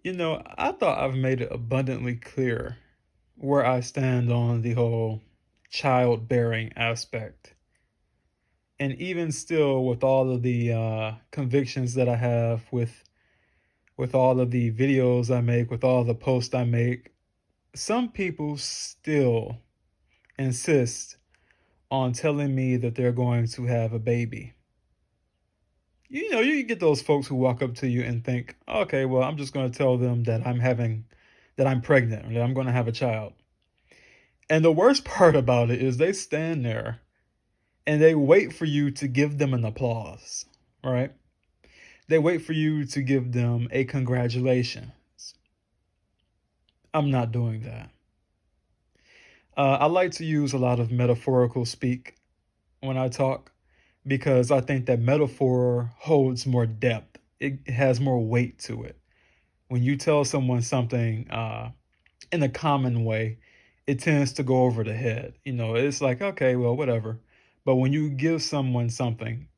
I thought I've made it abundantly clear where I stand on the whole childbearing aspect. And even still, with all of the convictions that I have, with all of the videos I make, with all the posts I make, some people still insist on telling me that they're going to have a baby. You get those folks who walk up to you and think, okay, well, I'm just going to tell them that I'm pregnant, or that I'm going to have a child. And the worst part about it is they stand there and they wait for you to give them an applause, right? They wait for you to give them a congratulations. I'm not doing that. I like to use a lot of metaphorical speak when I talk because I think that metaphor holds more depth. It has more weight to it. When you tell someone something in a common way, it tends to go over the head. It's like, okay, well, whatever. But when you give someone something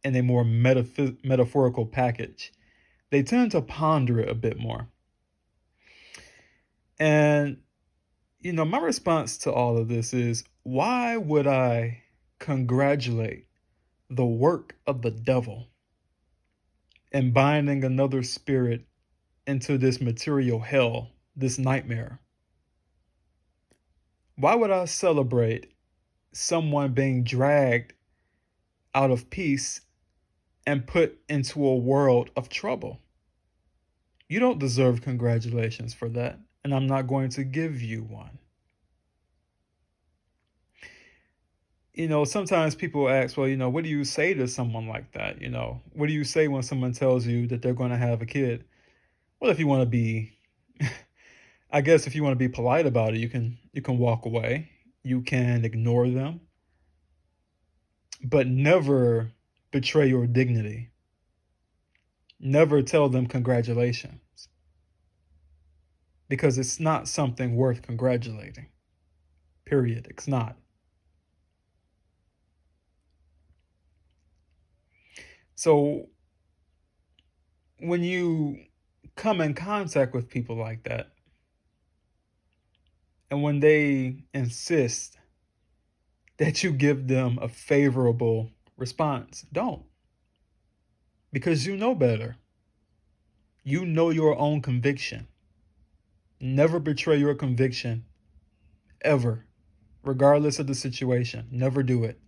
in a more metaphorical package, they tend to ponder it a bit more. And, my response to all of this is, why would I congratulate the work of the devil in binding another spirit into this material hell, this nightmare? Why would I celebrate someone being dragged out of peace and put into a world of trouble? You don't deserve congratulations for that, and I'm not going to give you one. Sometimes people ask, well, what do you say to someone like that? What do you say when someone tells you that they're going to have a kid? Well, if you want to be, I guess if you want to be polite about it, you can walk away. You can ignore them, but never betray your dignity. Never tell them congratulations because it's not something worth congratulating. Period. It's not. So when you come in contact with people like that, and when they insist that you give them a favorable response, don't. Because you know better. You know your own conviction. Never betray your conviction, ever, regardless of the situation. Never do it.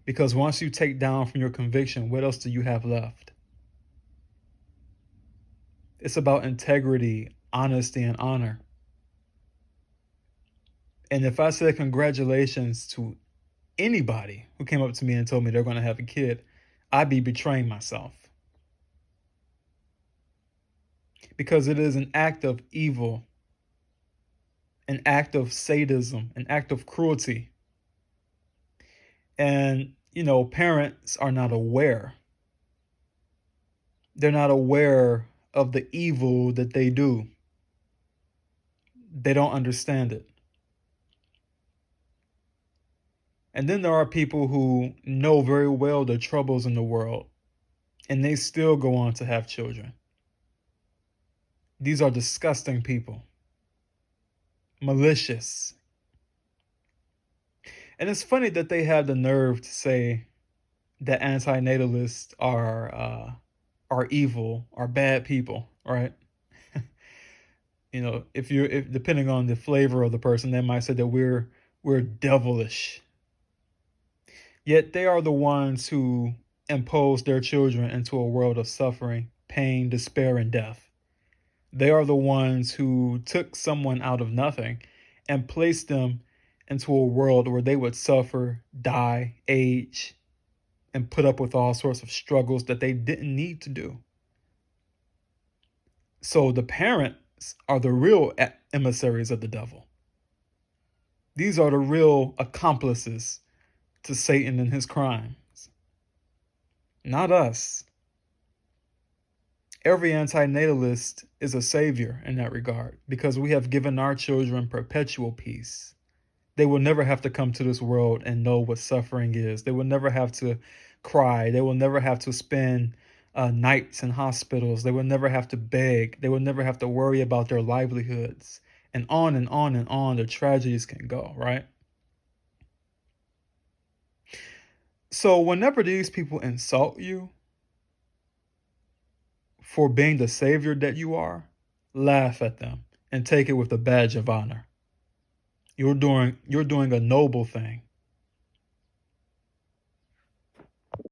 Because once you take down from your conviction, what else do you have left? It's about integrity, honesty, and honor. And if I said congratulations to anybody who came up to me and told me they're going to have a kid, I'd be betraying myself. Because it is an act of evil, an act of sadism, an act of cruelty. And, parents are not aware. They're not aware of the evil that they do. They don't understand it. And then there are people who know very well the troubles in the world, and they still go on to have children. These are disgusting people, malicious. And it's funny that they have the nerve to say that antinatalists are evil, are bad people, right? If depending on the flavor of the person, they might say that we're devilish. Yet they are the ones who impose their children into a world of suffering, pain, despair, and death. They are the ones who took someone out of nothing and placed them into a world where they would suffer, die, age, and put up with all sorts of struggles that they didn't need to do. So the parents are the real emissaries of the devil. These are the real accomplices to Satan and his crimes, not us. Every antinatalist is a savior in that regard because we have given our children perpetual peace. They will never have to come to this world and know what suffering is. They will never have to cry. They will never have to spend nights in hospitals. They would never have to beg. They would never have to worry about their livelihoods. And on and on and on the tragedies can go, right? So whenever these people insult you for being the savior that you are, laugh at them and take it with a badge of honor. You're doing a noble thing.